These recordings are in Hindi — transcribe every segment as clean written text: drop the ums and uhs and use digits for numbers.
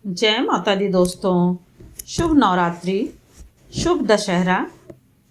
जय माता दी दोस्तों। शुभ नवरात्रि, शुभ दशहरा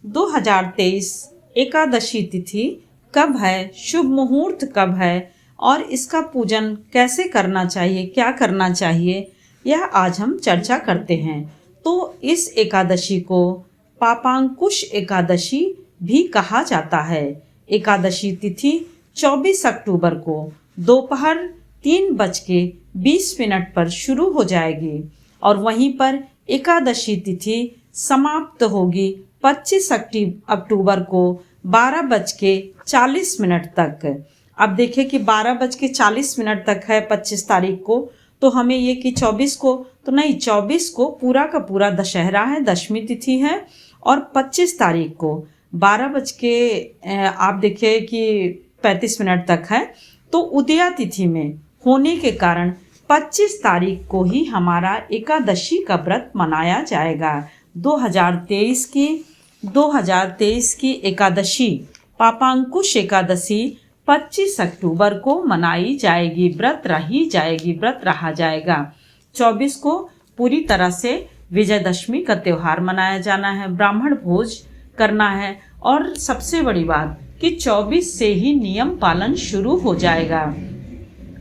2023। एकादशी तिथि कब है, शुभ मुहूर्त कब है और इसका पूजन कैसे करना चाहिए, क्या करना चाहिए, यह आज हम चर्चा करते हैं। तो इस एकादशी को पापांकुश एकादशी भी कहा जाता है। एकादशी तिथि 24 अक्टूबर को दोपहर 3:20 पर शुरू हो जाएगी और वहीं पर एकादशी तिथि समाप्त होगी 25 अक्टूबर को 12:40 तक। अब देखिए कि 12:40 तक है 25 तारीख को, तो हमें ये कि 24 को तो नहीं, 24 को पूरा का पूरा दशहरा है, दशमी तिथि है और 25 तारीख को 12 बज के आप देखिए कि 35 मिनट तक है। तो उदया तिथि में होने के कारण 25 तारीख को ही हमारा एकादशी का व्रत मनाया जाएगा। 2023 की एकादशी पापांकुश एकादशी 25 अक्टूबर को मनाई जाएगी, व्रत रहा जाएगा। 24 को पूरी तरह से विजयदशमी का त्यौहार मनाया जाना है, ब्राह्मण भोज करना है और सबसे बड़ी बात कि 24 से ही नियम पालन शुरू हो जाएगा,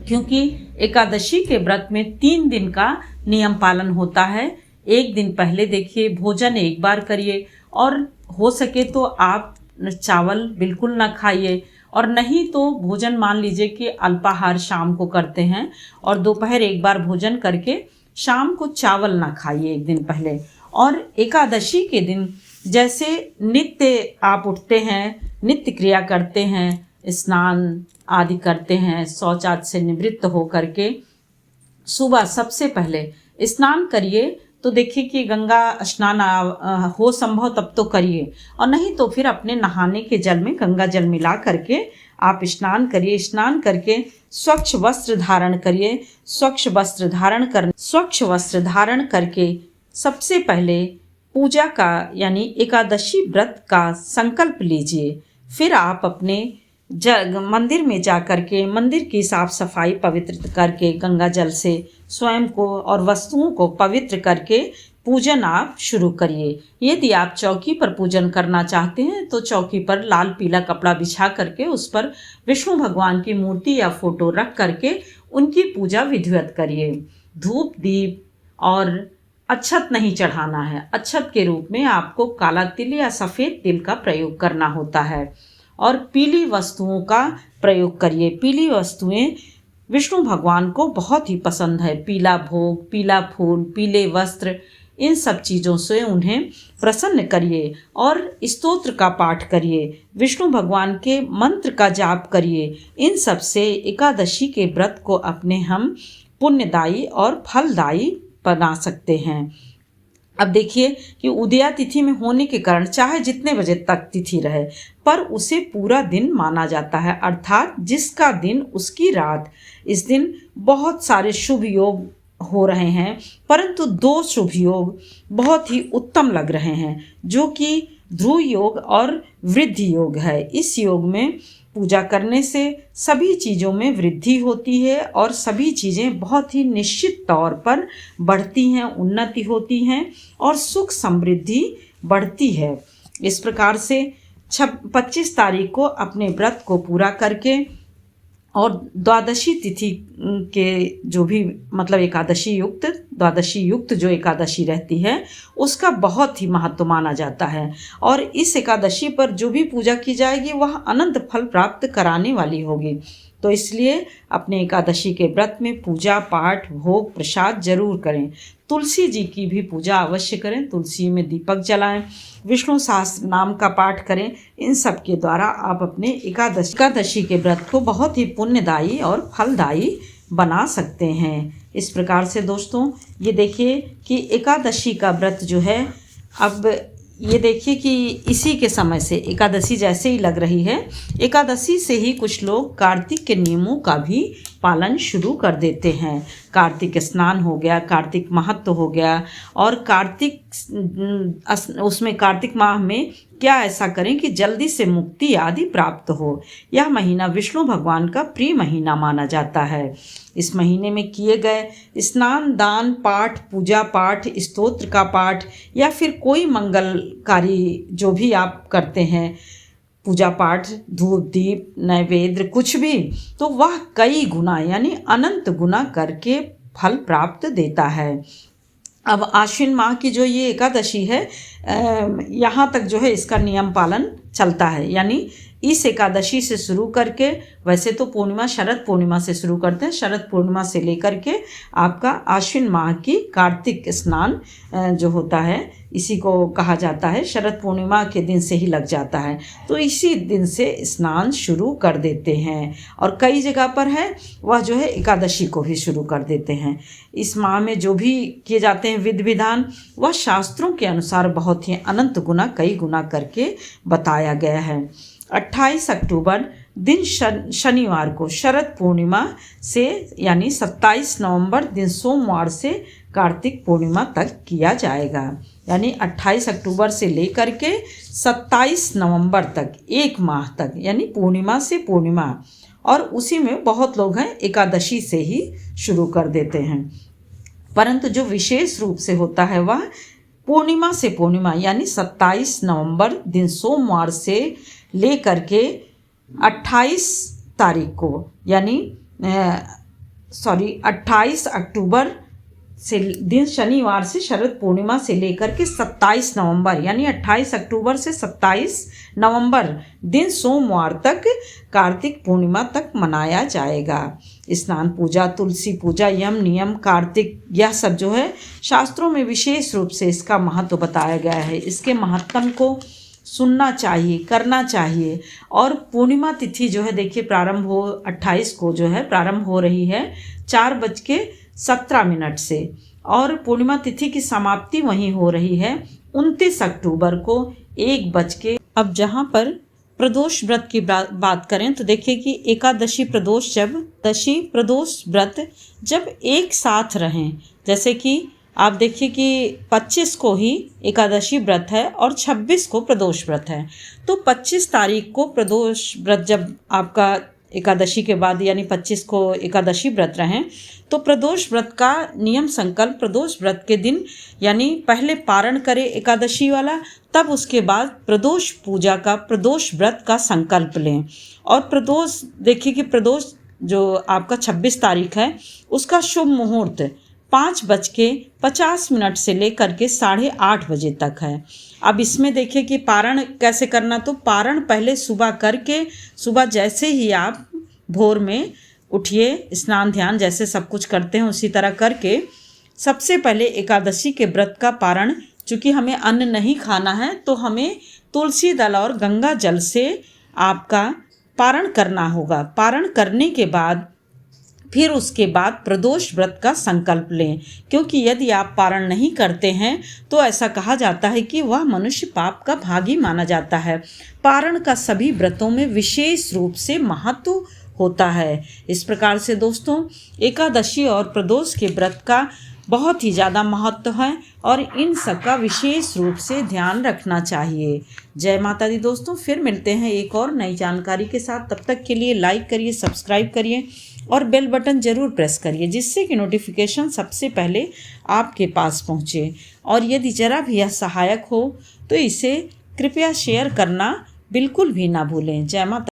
क्योंकि एकादशी के व्रत में 3 दिन का नियम पालन होता है। एक दिन पहले देखिए भोजन एक बार करिए और हो सके तो आप चावल बिल्कुल ना खाइए, और नहीं तो भोजन मान लीजिए कि अल्पाहार शाम को करते हैं और दोपहर एक बार भोजन करके शाम को चावल ना खाइए एक दिन पहले। और एकादशी के दिन जैसे नित्य आप उठते हैं, नित्य क्रिया करते हैं, स्नान आदि करते हैं, शौच आदि से निवृत्त हो करके सुबह सबसे पहले स्नान करिए। तो देखिए कि गंगा स्नान हो संभव तब तो करिए, और नहीं तो फिर अपने नहाने के जल में गंगा जल मिला करके आप स्नान करिए। स्नान करके स्वच्छ वस्त्र धारण करिए। स्वच्छ वस्त्र धारण करके सबसे पहले पूजा का यानी एकादशी व्रत का संकल्प लीजिए। फिर आप अपने मंदिर में जा कर के मंदिर की साफ सफाई पवित्र करके गंगा जल से स्वयं को और वस्तुओं को पवित्र करके पूजन आप शुरू करिए। यदि आप चौकी पर पूजन करना चाहते हैं तो चौकी पर लाल पीला कपड़ा बिछा करके उस पर विष्णु भगवान की मूर्ति या फोटो रख करके उनकी पूजा विधिवत करिए। धूप दीप और अक्षत नहीं चढ़ाना है। अक्षत के रूप में आपको काला तिल या सफ़ेद तिल का प्रयोग करना होता है और पीली वस्तुओं का प्रयोग करिए। पीली वस्तुएं विष्णु भगवान को बहुत ही पसंद है। पीला भोग, पीला फूल, पीले वस्त्र, इन सब चीज़ों से उन्हें प्रसन्न करिए और स्तोत्र का पाठ करिए, विष्णु भगवान के मंत्र का जाप करिए। इन सब से एकादशी के व्रत को अपने हम पुण्यदायी और फलदायी बना सकते हैं। अब देखिए कि उदया तिथि में होने के कारण चाहे जितने बजे तक तिथि रहे, पर उसे पूरा दिन माना जाता है, अर्थात जिसका दिन उसकी रात। इस दिन बहुत सारे शुभ योग हो रहे हैं, परंतु 2 शुभ योग बहुत ही उत्तम लग रहे हैं, जो कि ध्रुव योग और वृद्धि योग है। इस योग में पूजा करने से सभी चीज़ों में वृद्धि होती है और सभी चीज़ें बहुत ही निश्चित तौर पर बढ़ती हैं, उन्नति होती हैं और सुख समृद्धि बढ़ती है। इस प्रकार से 25 तारीख को अपने व्रत को पूरा करके और द्वादशी तिथि के जो भी मतलब द्वादशी युक्त जो एकादशी रहती है उसका बहुत ही महत्व माना जाता है, और इस एकादशी पर जो भी पूजा की जाएगी वह अनंत फल प्राप्त कराने वाली होगी। तो इसलिए अपने एकादशी के व्रत में पूजा पाठ भोग प्रसाद जरूर करें। तुलसी जी की भी पूजा अवश्य करें, तुलसी में दीपक जलाएं, विष्णु सहस्त्र नाम का पाठ करें। इन सब के द्वारा आप अपने एकादशी के व्रत को बहुत ही पुण्यदायी और फलदायी बना सकते हैं। इस प्रकार से दोस्तों ये देखिए कि एकादशी का व्रत जो है, अब ये देखिए कि इसी के समय से एकादशी जैसे ही लग रही है, एकादशी से ही कुछ लोग कार्तिक के नियमों का भी पालन शुरू कर देते हैं। कार्तिक स्नान हो गया, कार्तिक महत्व हो गया, और उसमें कार्तिक माह में क्या ऐसा करें कि जल्दी से मुक्ति आदि प्राप्त हो। यह महीना विष्णु भगवान का प्रिय महीना माना जाता है। इस महीने में किए गए स्नान, दान, पाठ, पूजा पाठ, स्तोत्र का पाठ या फिर कोई मंगलकारी जो भी आप करते हैं, पूजा पाठ, धूप दीप नैवेद्य कुछ भी, तो वह कई गुना यानी अनंत गुना करके फल प्राप्त देता है। अब आश्विन माह की जो ये एकादशी है, यहाँ तक जो है इसका नियम पालन चलता है। यानी इस एकादशी से शुरू करके, वैसे तो पूर्णिमा शरद पूर्णिमा से शुरू करते हैं, शरद पूर्णिमा से लेकर के आपका आश्विन माह की कार्तिक स्नान जो होता है, इसी को कहा जाता है, शरद पूर्णिमा के दिन से ही लग जाता है। तो इसी दिन से स्नान शुरू कर देते हैं, और कई जगह पर है वह जो है एकादशी को भी शुरू कर देते हैं। इस माह में जो भी किए जाते हैं विधि विधान, वह शास्त्रों के अनुसार बहुत ही अनंत गुना, कई गुना करके बताया गया है। 28 अक्टूबर दिन शनिवार को शरद पूर्णिमा से यानी 27 नवंबर दिन सोमवार से कार्तिक पूर्णिमा तक किया जाएगा। यानी 28 अक्टूबर से लेकर के 27 नवंबर तक, एक माह तक, यानी पूर्णिमा से पूर्णिमा। और उसी में बहुत लोग हैं एकादशी से ही शुरू कर देते हैं, परंतु जो विशेष रूप से होता है वह पूर्णिमा से पूर्णिमा यानी 27 नवंबर दिन सोमवार से लेकर के 28 तारीख को यानी 28 अक्टूबर से दिन शनिवार से शरद पूर्णिमा से लेकर के 27 नवंबर यानी 28 अक्टूबर से 27 नवंबर दिन सोमवार तक कार्तिक पूर्णिमा तक मनाया जाएगा। स्नान, पूजा, तुलसी पूजा, यम नियम, कार्तिक, यह सब जो है शास्त्रों में विशेष रूप से इसका महत्व बताया गया है। इसके महत्व को सुनना चाहिए, करना चाहिए। और पूर्णिमा तिथि जो है देखिए 28 को जो है प्रारंभ हो रही है 4:17 से, और पूर्णिमा तिथि की समाप्ति वहीं हो रही है 29 अक्टूबर को 1:00। अब जहाँ पर प्रदोष व्रत की बात करें तो देखिए कि एकादशी प्रदोष व्रत जब एक साथ रहें, जैसे कि आप देखिए कि 25 को ही एकादशी व्रत है और 26 को प्रदोष व्रत है। तो 25 तारीख को प्रदोष व्रत जब आपका एकादशी के बाद यानी 25 को एकादशी व्रत रहें, तो प्रदोष व्रत का नियम संकल्प प्रदोष व्रत के दिन यानी पहले पारण करें एकादशी वाला, तब उसके बाद प्रदोष पूजा का, प्रदोष व्रत का संकल्प लें। और प्रदोष देखिए कि प्रदोष जो आपका 26 तारीख है उसका शुभ मुहूर्त 5:50 से लेकर के 8:30 बजे तक है। अब इसमें देखिए कि पारण कैसे करना, तो पारण पहले सुबह करके, सुबह जैसे ही आप भोर में उठिए, स्नान ध्यान जैसे सब कुछ करते हैं उसी तरह करके सबसे पहले एकादशी के व्रत का पारण, चूँकि हमें अन्न नहीं खाना है तो हमें तुलसी दल और गंगा जल से आपका पारण करना होगा। पारण करने के बाद फिर उसके बाद प्रदोष व्रत का संकल्प लें, क्योंकि यदि आप पारण नहीं करते हैं तो ऐसा कहा जाता है कि वह मनुष्य पाप का भागी माना जाता है। पारण का सभी व्रतों में विशेष रूप से महत्व होता है। इस प्रकार से दोस्तों एकादशी और प्रदोष के व्रत का बहुत ही ज़्यादा महत्व है और इन सब का विशेष रूप से ध्यान रखना चाहिए। जय माता दी दोस्तों, फिर मिलते हैं एक और नई जानकारी के साथ। तब तक के लिए लाइक करिए, सब्सक्राइब करिए और बेल बटन ज़रूर प्रेस करिए, जिससे कि नोटिफिकेशन सबसे पहले आपके पास पहुँचे। और यदि ज़रा भी यह सहायक हो तो इसे कृपया शेयर करना बिल्कुल भी ना भूलें। जय माता।